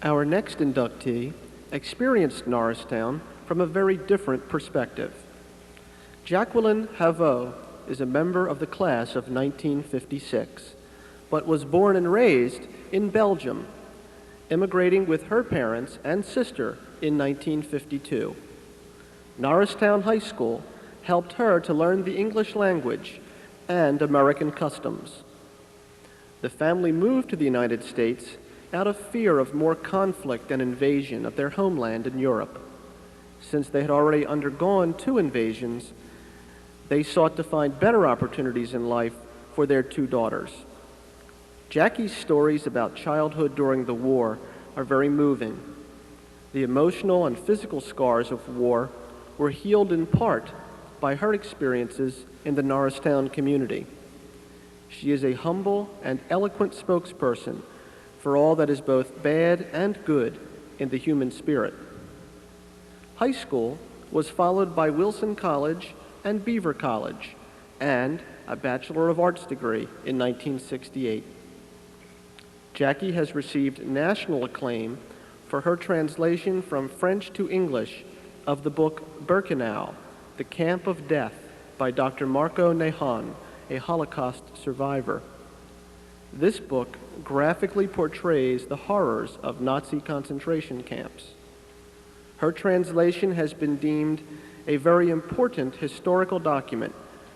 Our next inductee experienced Norristown from a very different perspective. Jacqueline Haveau is a member of the class of 1956, but was born and raised in Belgium, immigrating with her parents and sister in 1952. Norristown High School helped her to learn the English language and American customs. The family moved to the United States out of fear of more conflict and invasion of their homeland in Europe. Since they had already undergone 2 invasions, they sought to find better opportunities in life for their 2 daughters. Jackie's stories about childhood during the war are very moving. The emotional and physical scars of war were healed in part by her experiences in the Norristown community. She is a humble and eloquent spokesperson for all that is both bad and good in the human spirit. High school was followed by Wilson College and Beaver College, and a Bachelor of Arts degree in 1968. Jackie has received national acclaim for her translation from French to English of the book Birkenau, The Camp of Death by Dr. Marco Nehan, a Holocaust survivor. This book graphically portrays the horrors of Nazi concentration camps. Her translation has been deemed a very important historical document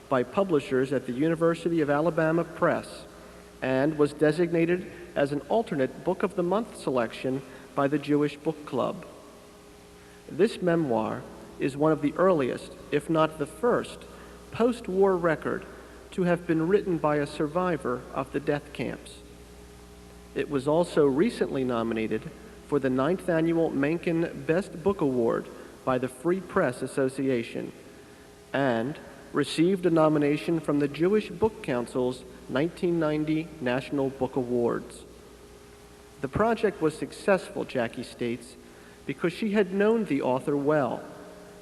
by publishers at the University of Alabama Press and was designated as an alternate Book of the Month selection by the Jewish Book Club. This memoir is one of the earliest, if not the first, post-war record to have been written by a survivor of the death camps. It was also recently nominated for the 9th Annual Mencken Best Book Award by the Free Press Association and received a nomination from the Jewish Book Council's 1990 National Book Awards. The project was successful, Jackie states, because she had known the author well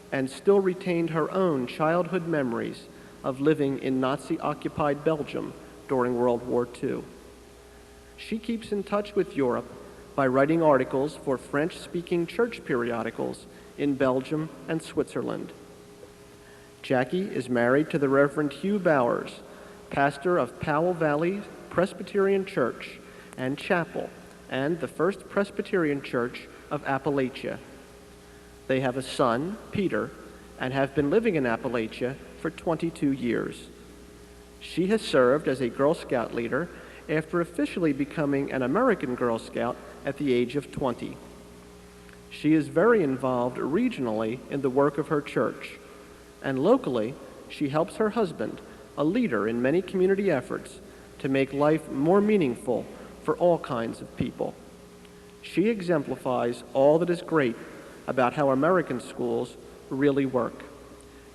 and still retained her own childhood memories of living in Nazi-occupied Belgium during World War II. She keeps in touch with Europe by writing articles for French-speaking church periodicals in Belgium and Switzerland. Jackie is married to the Reverend Hugh Bowers, pastor of Powell Valley Presbyterian Church and Chapel, and the First Presbyterian Church of Appalachia. They have a son, Peter, and have been living in Appalachia for 22 years. She has served as a Girl Scout leader after officially becoming an American Girl Scout at the age of 20. She is very involved regionally in the work of her church, and locally, she helps her husband, a leader in many community efforts, to make life more meaningful for all kinds of people. She exemplifies all that is great about how American schools really work.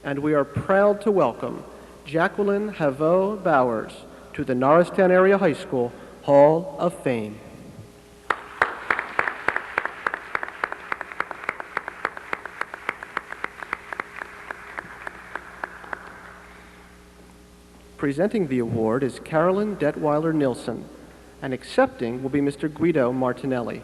And we are proud to welcome Jacqueline Haveau Bowers to the Norristown Area High School Hall of Fame. Presenting the award is Carolyn Detweiler Nilsson, and accepting will be Mr. Guido Martinelli.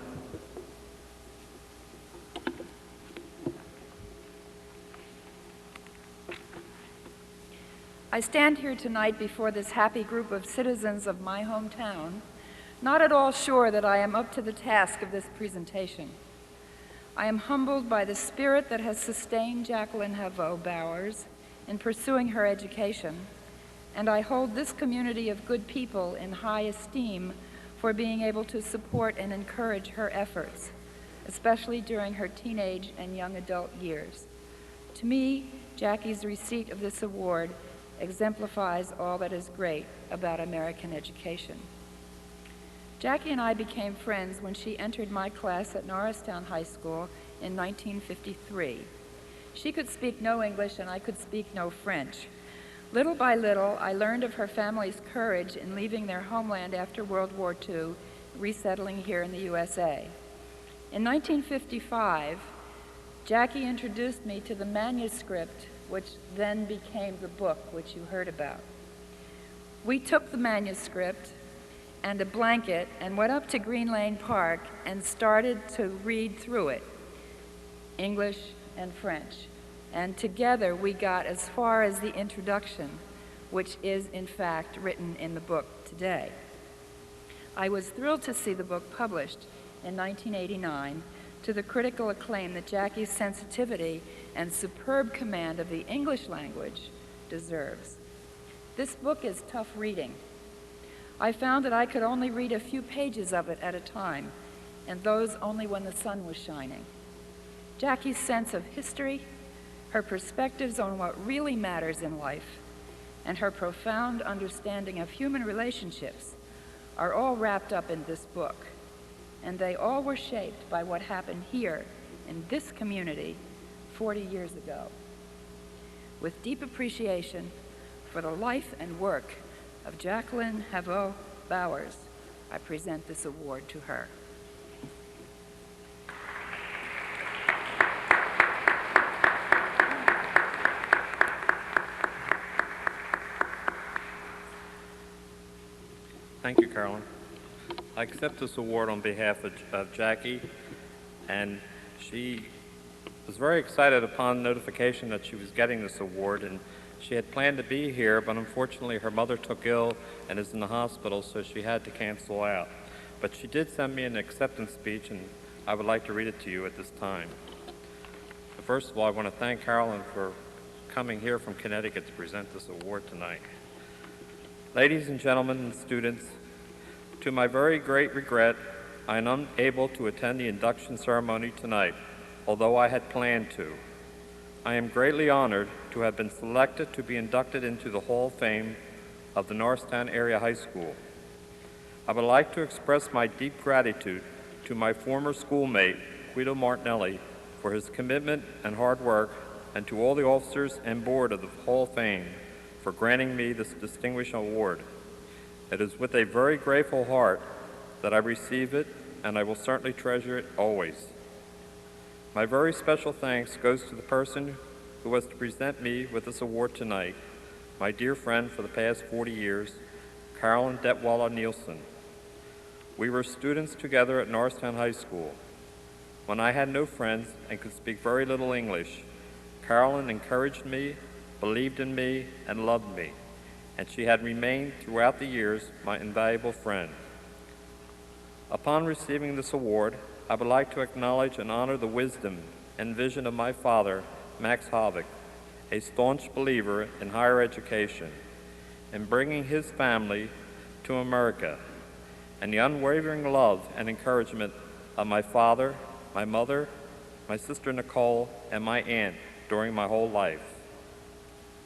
I stand here tonight before this happy group of citizens of my hometown, not at all sure that I am up to the task of this presentation. I am humbled by the spirit that has sustained Jacqueline Haveau Bowers in pursuing her education, and I hold this community of good people in high esteem for being able to support and encourage her efforts, especially during her teenage and young adult years. To me, Jackie's receipt of this award exemplifies all that is great about American education. Jackie and I became friends when she entered my class at Norristown High School in 1953. She could speak no English and I could speak no French. Little by little, I learned of her family's courage in leaving their homeland after World War II, resettling here in the USA. In 1955, Jackie introduced me to the manuscript which then became the book which you heard about. We took the manuscript and a blanket and went up to Green Lane Park and started to read through it, English and French. And together we got as far as the introduction, which is in fact written in the book today. I was thrilled to see the book published in 1989 to the critical acclaim that Jackie's sensitivity and superb command of the English language deserves. This book is tough reading. I found that I could only read a few pages of it at a time, and those only when the sun was shining. Jackie's sense of history, her perspectives on what really matters in life, and her profound understanding of human relationships are all wrapped up in this book, and they all were shaped by what happened here in this community 40 years ago. With deep appreciation for the life and work of Jacqueline Haveau Bowers, I present this award to her. Thank you, Carolyn. I accept this award on behalf of Jackie, and she was very excited upon notification that she was getting this award, and she had planned to be here, but unfortunately her mother took ill and is in the hospital, so she had to cancel out. But she did send me an acceptance speech, and I would like to read it to you at this time. But first of all, I want to thank Carolyn for coming here from Connecticut to present this award tonight. Ladies and gentlemen and students, to my very great regret, I am unable to attend the induction ceremony tonight, although I had planned to. I am greatly honored to have been selected to be inducted into the Hall of Fame of the Norristown Area High School. I would like to express my deep gratitude to my former schoolmate, Guido Martinelli, for his commitment and hard work, and to all the officers and board of the Hall of Fame for granting me this distinguished award. It is with a very grateful heart that I receive it, and I will certainly treasure it always. My very special thanks goes to the person who was to present me with this award tonight, my dear friend for the past 40 years, Carolyn Detwalla Nielsen. We were students together at Norristown High School. When I had no friends and could speak very little English, Carolyn encouraged me, believed in me, and loved me, and she had remained throughout the years my invaluable friend. Upon receiving this award, I would like to acknowledge and honor the wisdom and vision of my father, Max Havik, a staunch believer in higher education, in bringing his family to America, and the unwavering love and encouragement of my father, my mother, my sister Nicole, and my aunt during my whole life.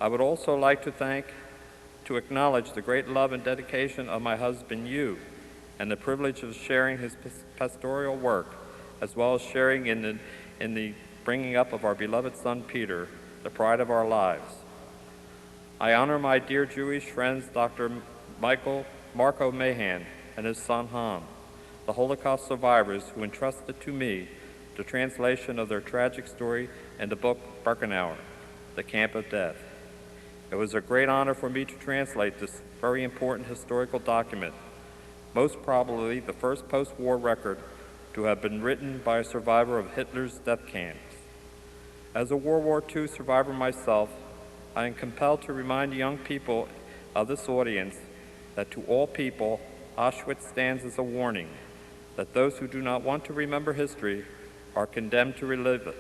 I would also like to acknowledge the great love and dedication of my husband, Hugh, and the privilege of sharing his pastoral work, as well as sharing in the bringing up of our beloved son, Peter, the pride of our lives. I honor my dear Jewish friends, Dr. Marco Mahan and his son, Han, the Holocaust survivors who entrusted to me the translation of their tragic story in the book Birkenauer, The Camp of Death. It was a great honor for me to translate this very important historical document, most probably the first post-war record to have been written by a survivor of Hitler's death camps. As a World War II survivor myself, I am compelled to remind the young people of this audience that to all people, Auschwitz stands as a warning that those who do not want to remember history are condemned to relive it.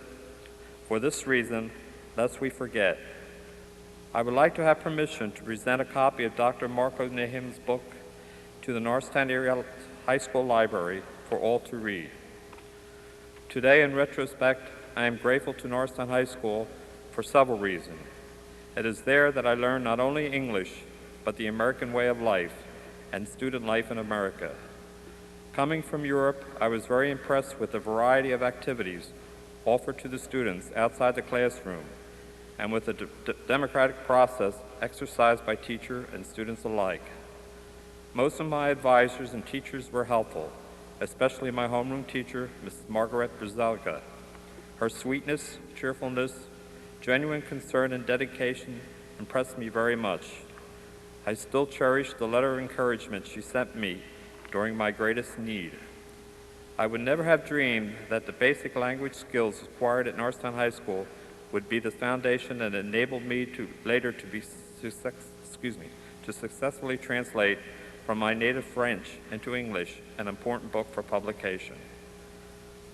For this reason, lest we forget, I would like to have permission to present a copy of Dr. Marco Nahim's book to the Norristown Area High School Library for all to read. Today, in retrospect, I am grateful to Norristown High School for several reasons. It is there that I learned not only English, but the American way of life and student life in America. Coming from Europe, I was very impressed with the variety of activities offered to the students outside the classroom, and with the democratic process exercised by teacher and students alike. Most of my advisors and teachers were helpful, especially my homeroom teacher, Mrs. Margaret Brzelka. Her sweetness, cheerfulness, genuine concern, and dedication impressed me very much. I still cherish the letter of encouragement she sent me during my greatest need. I would never have dreamed that the basic language skills acquired at Norristown High School would be the foundation that enabled me to later to successfully translate from my native French into English an important book for publication.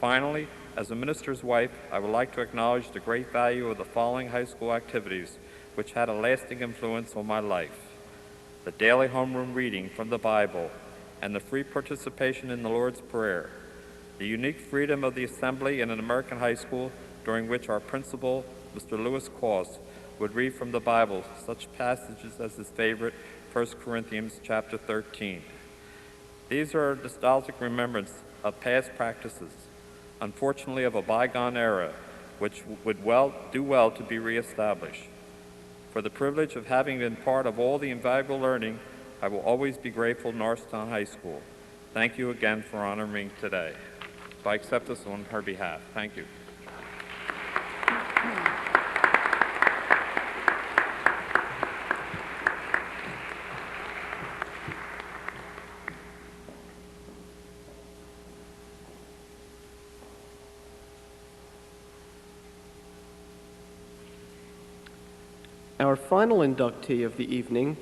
Finally, as a minister's wife, I would like to acknowledge the great value of the following high school activities which had a lasting influence on my life: the daily homeroom reading from the Bible and the free participation in the Lord's Prayer, the unique freedom of the assembly in an American high school during which our principal, Mr. Lewis Coss, would read from the Bible such passages as his favorite, 1 Corinthians chapter 13. These are nostalgic remembrance of past practices, unfortunately of a bygone era, which would do well to be reestablished. For the privilege of having been part of all the invaluable learning, I will always be grateful to Norristown High School. Thank you again for honoring me today. So I accept this on her behalf. Thank you. Our final inductee of the evening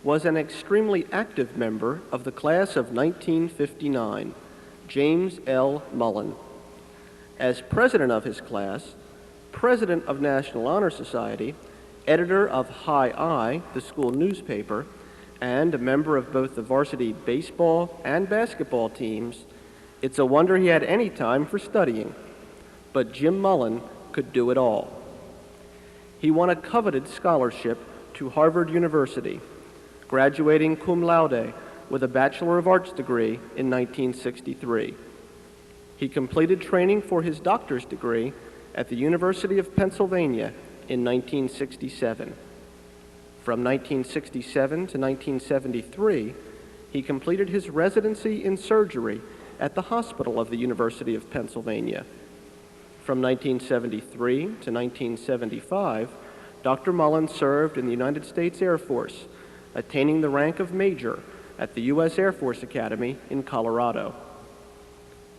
was an extremely active member of the class of 1959, James L. Mullen. As president of his class, president of National Honor Society, editor of High I, the school newspaper, and a member of both the varsity baseball and basketball teams, it's a wonder he had any time for studying. But Jim Mullen could do it all. He won a coveted scholarship to Harvard University, graduating cum laude with a Bachelor of Arts degree in 1963. He completed training for his doctor's degree at the University of Pennsylvania in 1967. From 1967 to 1973, he completed his residency in surgery at the hospital of the University of Pennsylvania. From 1973 to 1975, Dr. Mullen served in the United States Air Force, attaining the rank of Major at the U.S. Air Force Academy in Colorado.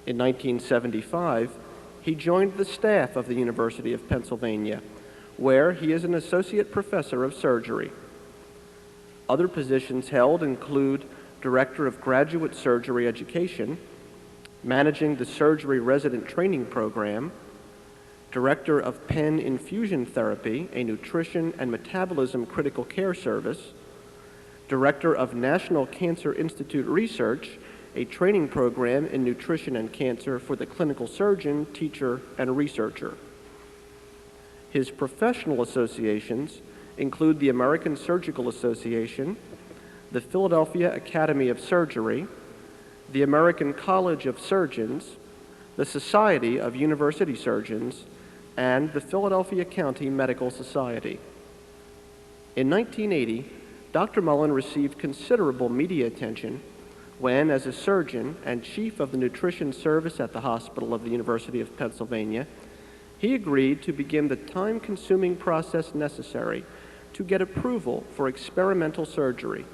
In 1975, he joined the staff of the University of Pennsylvania, where he is an associate professor of surgery. Other positions held include Director of Graduate Surgery Education, managing the Surgery Resident Training Program, Director of Penn Infusion Therapy, a nutrition and metabolism critical care service, Director of National Cancer Institute Research, a training program in nutrition and cancer for the clinical surgeon, teacher, and researcher. His professional associations include the American Surgical Association, the Philadelphia Academy of Surgery, the American College of Surgeons, the Society of University Surgeons, and the Philadelphia County Medical Society. In 1980, Dr. Mullen received considerable media attention when, as a surgeon and chief of the nutrition service at the hospital of the University of Pennsylvania, he agreed to begin the time-consuming process necessary to get approval for experimental surgery.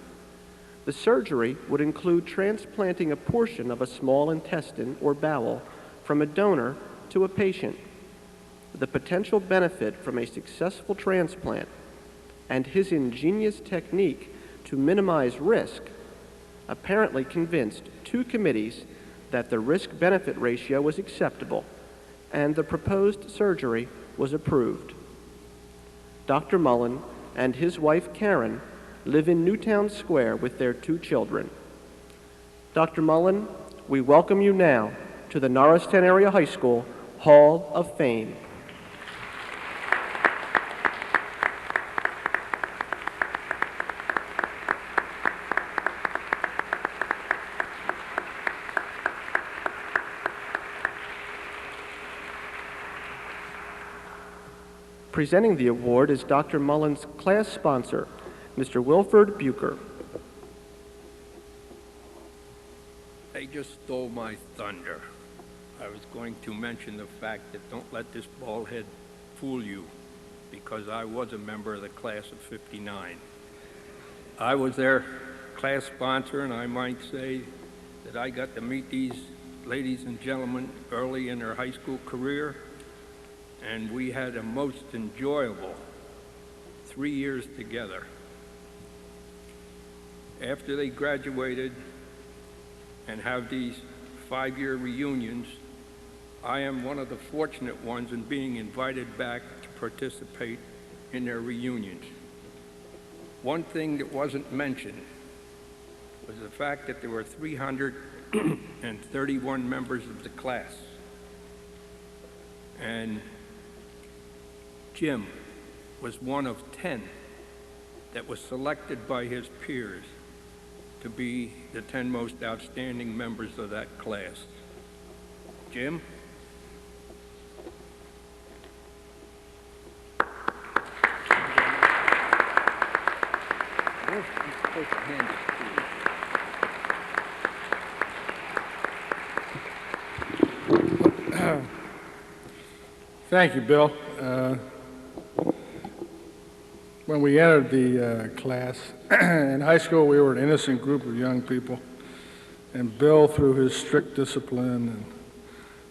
The surgery would include transplanting a portion of a small intestine or bowel from a donor to a patient. The potential benefit from a successful transplant and his ingenious technique to minimize risk apparently convinced two committees that the risk-benefit ratio was acceptable and the proposed surgery was approved. Dr. Mullen and his wife Karen live in Newtown Square with their two children. Dr. Mullen, we welcome you now to the Norristown Area High School Hall of Fame. Presenting the award is Dr. Mullen's class sponsor, Mr. Wilford Bucher. They just stole my thunder. I was going to mention the fact that don't let this bald head fool you, because I was a member of the class of '59. I was their class sponsor, and I might say that I got to meet these ladies and gentlemen early in their high school career, and we had a most enjoyable 3 years together. After they graduated and have these 5-year reunions, I am one of the fortunate ones in being invited back to participate in their reunions. One thing that wasn't mentioned was the fact that there were 331 members of the class. And Jim was one of 10 that was selected by his peers to be the 10 most outstanding members of that class. Jim? Thank you, Bill. When we entered the class, in high school we were an innocent group of young people, and Bill, through his strict discipline and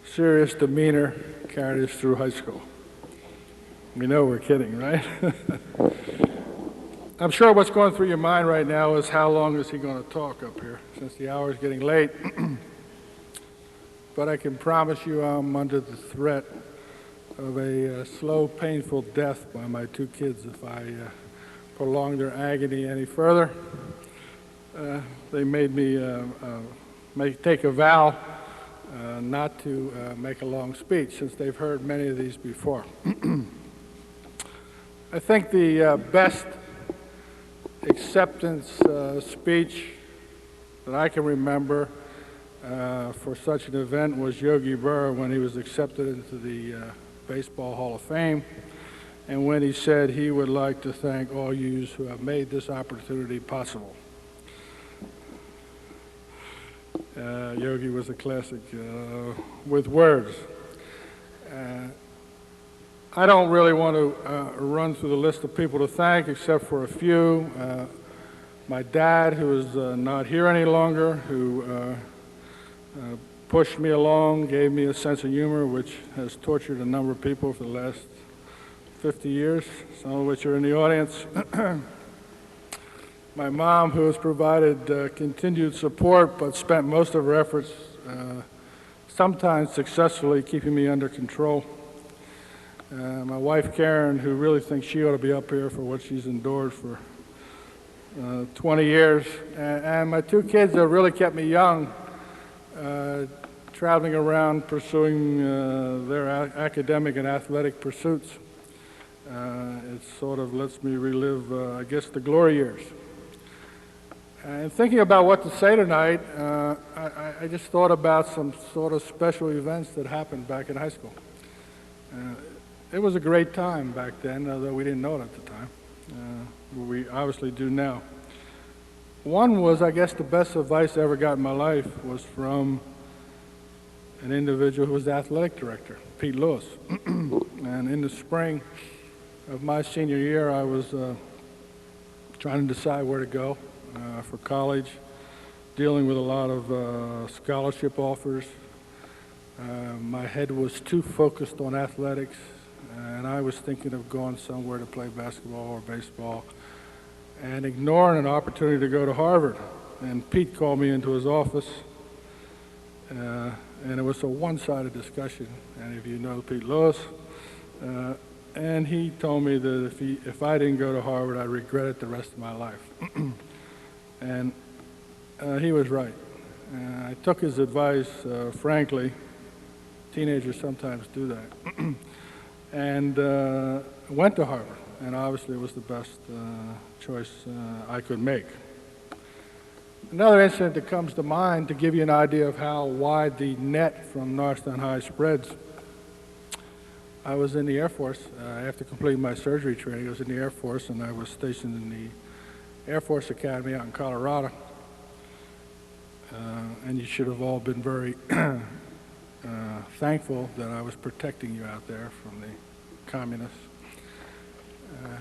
serious demeanor, carried us through high school. We know we're kidding, right? I'm sure what's going through your mind right now is how long is he going to talk up here, since the hour is getting late. But I can promise you I'm under the threat of a slow, painful death by my 2 kids if I prolong their agony any further. They made me take a vow not to make a long speech, since they've heard many of these before. I think the best acceptance speech that I can remember for such an event was Yogi Berra when he was accepted into the Baseball Hall of Fame, and when he said he would like to thank all yous who have made this opportunity possible. Yogi was a classic with words. I don't really want to run through the list of people to thank, except for a few. My dad, who is not here any longer, who pushed me along, gave me a sense of humor, which has tortured a number of people for the last 50 years, some of which are in the audience. My mom, who has provided continued support, but spent most of her efforts, sometimes successfully, keeping me under control. My wife, Karen, who really thinks she ought to be up here for what she's endured for 20 years. And my 2 kids that really kept me young, traveling around pursuing their academic and athletic pursuits. It sort of lets me relive, I guess, the glory years. And thinking about what to say tonight, I just thought about some sort of special events that happened back in high school. It was a great time back then, although we didn't know it at the time. We obviously do now. One was, I guess, the best advice I ever got in my life was from an individual who was the athletic director, Pete Lewis. And in the spring of my senior year, I was trying to decide where to go for college, dealing with a lot of scholarship offers. My head was too focused on athletics, and I was thinking of going somewhere to play basketball or baseball, and ignoring an opportunity to go to Harvard. And Pete called me into his office, and it was a one-sided discussion. And if you know Pete Lewis, and he told me that if I didn't go to Harvard, I'd regret it the rest of my life. And he was right. I took his advice, frankly. Teenagers sometimes do that. And went to Harvard, and obviously it was the best choice I could make. Another incident that comes to mind to give you an idea of how wide the net from Norristown High spreads. I was in the Air Force after completing my surgery training. I was in the Air Force, and I was stationed in the Air Force Academy out in Colorado. And you should have all been very thankful that I was protecting you out there from the communists.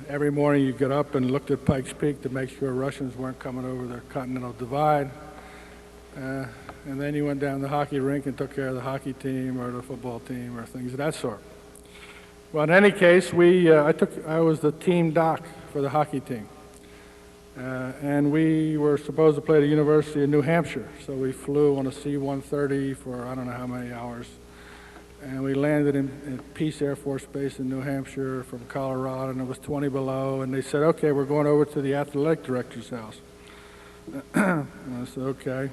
Every morning you get up and looked at Pikes Peak to make sure Russians weren't coming over the Continental Divide. and then you went down the hockey rink and took care of the hockey team or the football team or things of that sort. Well, in any case, I was the team doc for the hockey team. And we were supposed to play at the University of New Hampshire, so we flew on a C-130 for I don't know how many hours. And we landed at Peace Air Force Base in New Hampshire from Colorado, and it was 20 below, and they said, okay, we're going over to the athletic director's house. And I said, okay.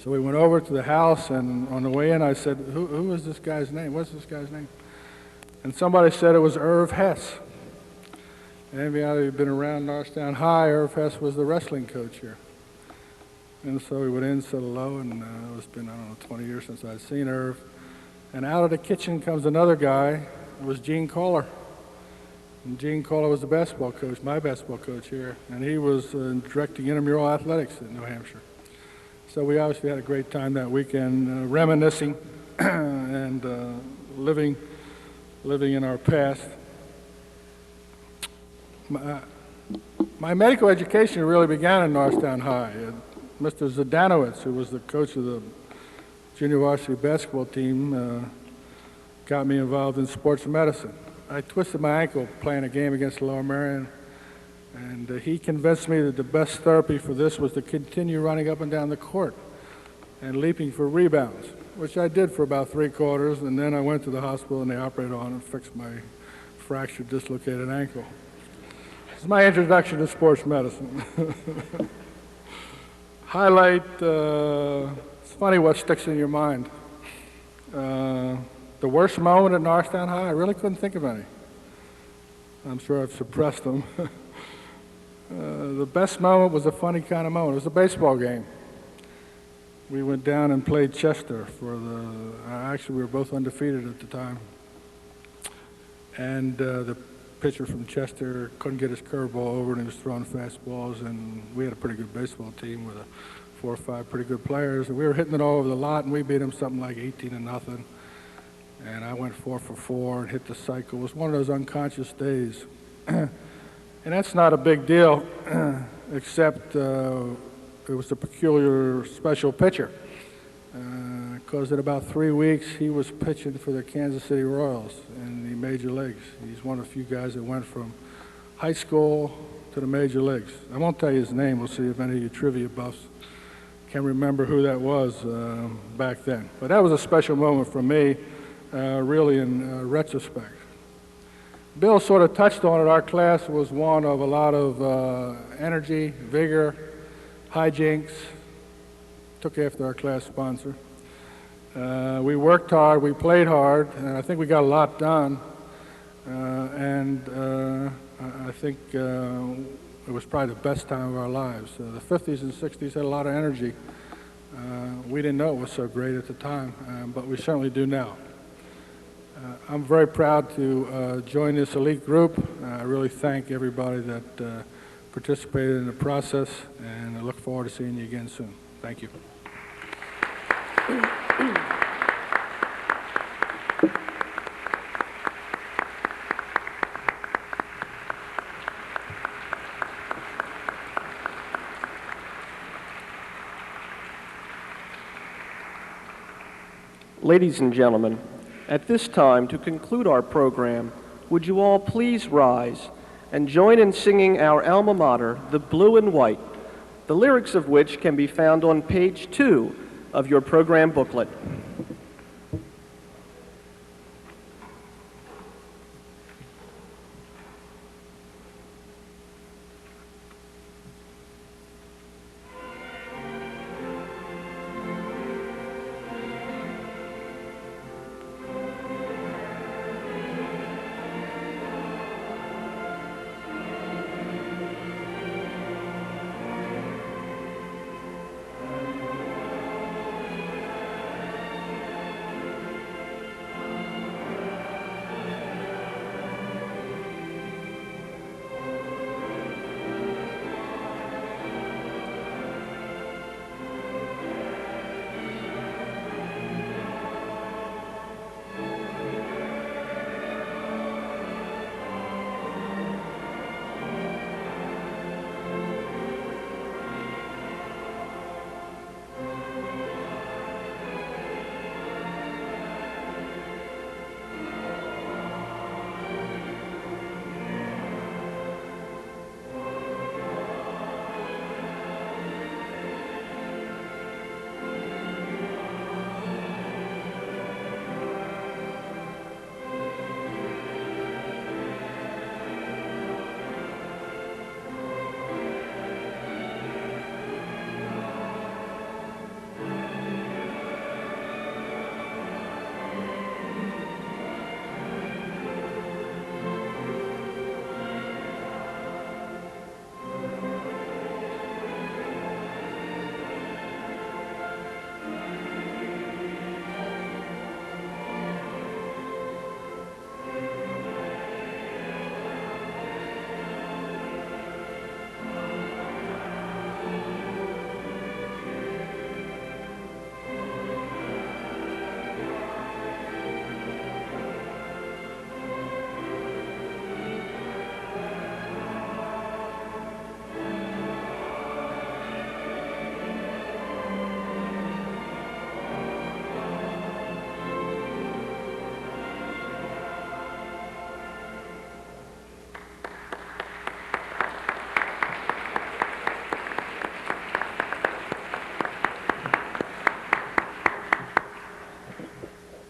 So we went over to the house, and on the way in, I said, who is this guy's name? What's this guy's name? And somebody said it was Irv Hess. And anybody who'd been around Norristown High, Irv Hess was the wrestling coach here. And so we went in, said hello, and it's been, I don't know, 20 years since I'd seen Irv. And out of the kitchen comes another guy. It was Gene Kohler. And Gene Kohler was the basketball coach, my basketball coach here. And he was directing intramural athletics in New Hampshire. So we obviously had a great time that weekend, reminiscing and living in our past. My medical education really began in Norristown High. Mr. Zdanowitz, who was the coach of the junior varsity basketball team, got me involved in sports medicine. I twisted my ankle playing a game against Lower Merion, and he convinced me that the best therapy for this was to continue running up and down the court and leaping for rebounds, which I did for about 3 quarters, and then I went to the hospital and they operated on and fixed my fractured, dislocated ankle. This is my introduction to sports medicine. Highlight, it's funny what sticks in your mind. The worst moment at Norristown High, I really couldn't think of any. I'm sure I've suppressed them. The best moment was a funny kind of moment. It was a baseball game. We went down and played Chester for actually we were both undefeated at the time. And the pitcher from Chester couldn't get his curveball over and he was throwing fastballs, and we had a pretty good baseball team with 4 or 5 pretty good players, and we were hitting it all over the lot, and we beat them something like 18-0. And I went 4 for 4 and hit the cycle. It was one of those unconscious days. And that's not a big deal, except it was a peculiar special pitcher. Because in about 3 weeks, he was pitching for the Kansas City Royals in the major leagues. He's one of the few guys that went from high school to the major leagues. I won't tell you his name. We'll see if any of you trivia buffs can remember who that was back then. But that was a special moment for me, really in retrospect. Bill sort of touched on it. Our class was one of a lot of energy, vigor, hijinks, took after our class sponsor. We worked hard, we played hard, and I think we got a lot done. I think it was probably the best time of our lives. The 50s and 60s had a lot of energy. We didn't know it was so great at the time, but we certainly do now. I'm very proud to join this elite group. I really thank everybody that participated in the process, and I look forward to seeing you again soon. Thank you. Ladies and gentlemen, at this time, to conclude our program, would you all please rise and join in singing our alma mater, the Blue and White, the lyrics of which can be found on page 2 of your program booklet.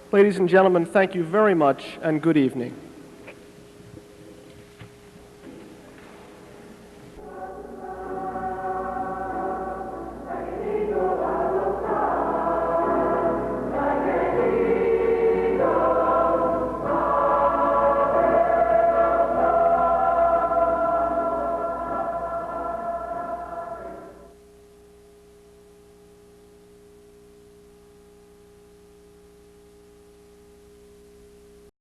Ladies and gentlemen, thank you very much and good evening.